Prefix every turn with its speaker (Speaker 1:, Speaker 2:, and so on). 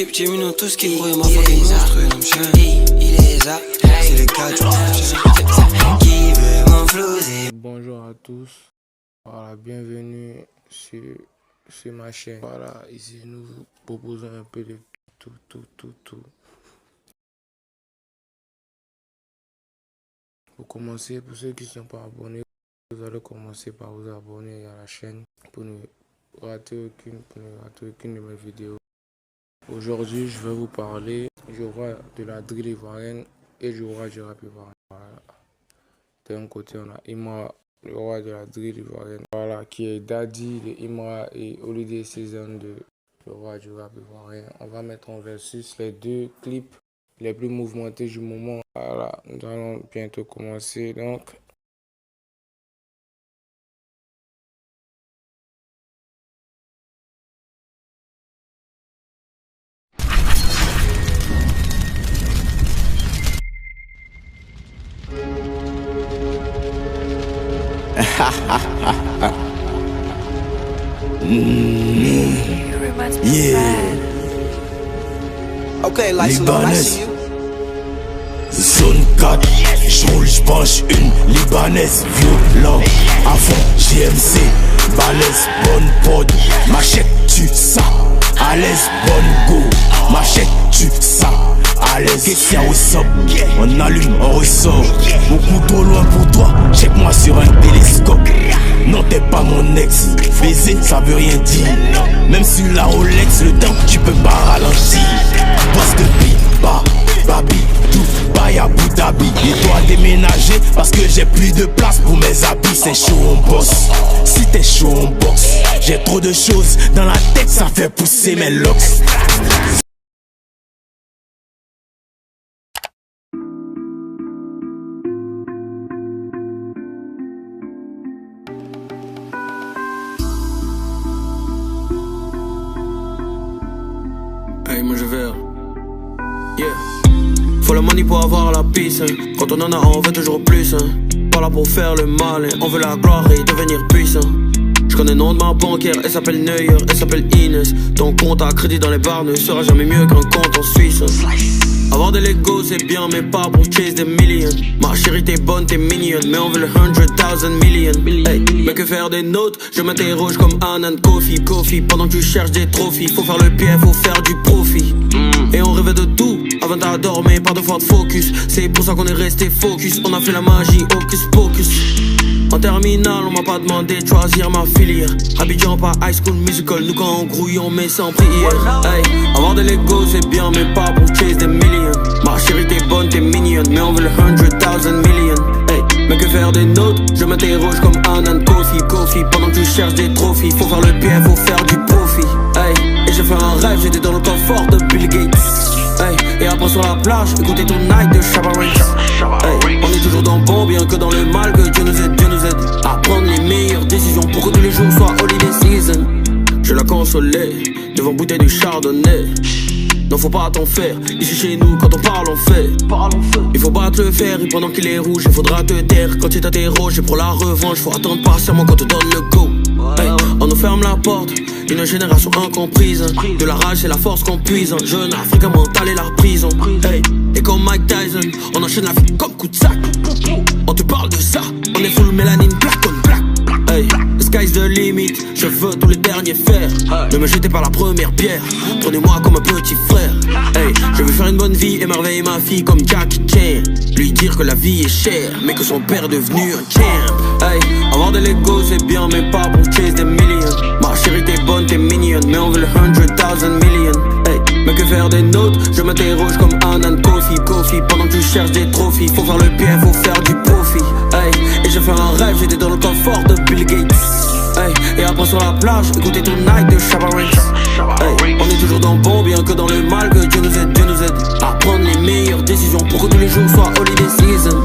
Speaker 1: l'équipe, Jimino, tout ce qui brûle, ma fucking monstre, il est ça, c'est le cas du qui veut m'enflouser.
Speaker 2: Bonjour à tous, voilà, bienvenue sur ma chaîne. Voilà, ici nous vous proposons un peu de tout. Pour commencer, pour ceux qui ne sont pas abonnés, vous allez commencer par vous abonner à la chaîne pour ne rater aucune de mes vidéos. Aujourd'hui, je vais vous parler du roi de la drill ivoirienne et du roi du rap ivoirien. Voilà. D'un côté, on a Imra, le roi de la drill ivoirienne, voilà, qui est Daddy de Imra et Holiday Season de le roi du rap ivoirien. On va mettre en versus les deux clips les plus mouvementés du moment. Voilà, nous allons bientôt commencer donc.
Speaker 3: Yeah.
Speaker 1: Okay, like
Speaker 3: Libanaise. Zone 4, j'roule, j'penche une Libanaise. Violent, à fond, GMC, balèze, bonne pod. Machette, tu ça, à l'aise, bonne go. Machette, tu ça, à l'aise. Question au sub, on allume, on ressort. Beaucoup trop loin pour toi, check-moi sur un télescope. Non, t'es pas mon ex, baiser ça veut rien dire. Même sur la Rolex, le temps tu peux pas ralentir. Parce que Babi, Dubaï, Abu Dhabi. Et toi déménager parce que j'ai plus de place pour mes habits. C'est chaud on bosse, si t'es chaud on boxe. J'ai trop de choses dans la tête, ça fait pousser mes locks.
Speaker 4: Hey, moi je vais. Yeah. Faut le money pour avoir la peace, hein. Quand on en a, on veut toujours plus, hein. Pas là pour faire le mal, hein. On veut la gloire et devenir puissant. Je connais le nom de ma banquière, elle s'appelle Neuer, elle s'appelle Inès. Ton compte à crédit dans les bars ne sera jamais mieux qu'un compte en Suisse, hein. Avoir de l'ego c'est bien mais pas pour chase des millions. Ma chérie t'es bonne, t'es mignonne, mais on veut le 100,000 million. Hey, mais que faire des notes? Je m'interroge comme Anand Kofi. Pendant que tu cherches des trophies, faut faire le pied, faut faire du profit. Et on rêvait de tout, avant t'as dormi, pas de fois de focus. C'est pour ça qu'on est resté focus, on a fait la magie, hocus pocus. En terminale, on m'a pas demandé de choisir ma filière. Abidjan pas High School Musical, nous quand on grouille on met sans prière. Hey, avoir de l'ego c'est bien mais pas pour chase des millions. Ma chérie t'es bonne, t'es mignonne, mais on veut le 100,000 million. Hey, mais que faire des notes? Je m'interroge comme Anand Kofi. Pendant que tu cherches des trophies, faut faire le pied, faut faire du profit. Hey, et j'ai fait un rêve, j'étais dans le confort de Bill Gates. Hey, et après sur la plage, écoutez ton night de Shabba Ranks. Hey, on est toujours dans le bon, bien que dans le mal, que Dieu nous aide. À prendre les meilleures décisions pour que tous les jours soient holiday season. Je la consolais devant bouteille de chardonnay. Non faut pas t'en faire, ici chez nous quand on parle on fait. Il faut battre le fer et pendant qu'il est rouge il faudra te taire. Quand tu t'interroges et pour la revanche faut attendre patiemment quand on te donne le go. Hey, on nous ferme la porte, une génération incomprise. De la rage c'est la force qu'on puise. Un jeune africain mental et la prison. Hey, et comme Mike Tyson, on enchaîne la vie comme coup de sac. On te parle de ça, on est full mélanine black on black. Hey, the sky's the limit, je veux tous les derniers fers. Ne me jetez pas la première pierre, prenez-moi comme un petit frère. Hey, je veux faire une bonne vie, émerveiller ma fille comme Jackie Chan. Lui dire que la vie est chère, mais que son père est devenu un champ. Hey, avoir de l'ego c'est bien mais pas pour chase des millions. Ma chérie t'es bonne, t'es mignonne, mais on veut le 100,000 million. Hey, mais que faire des notes? Je m'interroge comme Anand Kofi. Pendant que tu cherches des trophies, faut faire le pied, faut faire du profit. Hey, et j'ai fait un rêve, j'étais dans le confort de Bill Gates. Hey, et après sur la plage, écoutez ton night de Shabba Ranks. Hey, on est toujours dans le bon, bien que dans le mal, que Dieu nous aide. À prendre les meilleures décisions pour que tous les jours soient holiday season.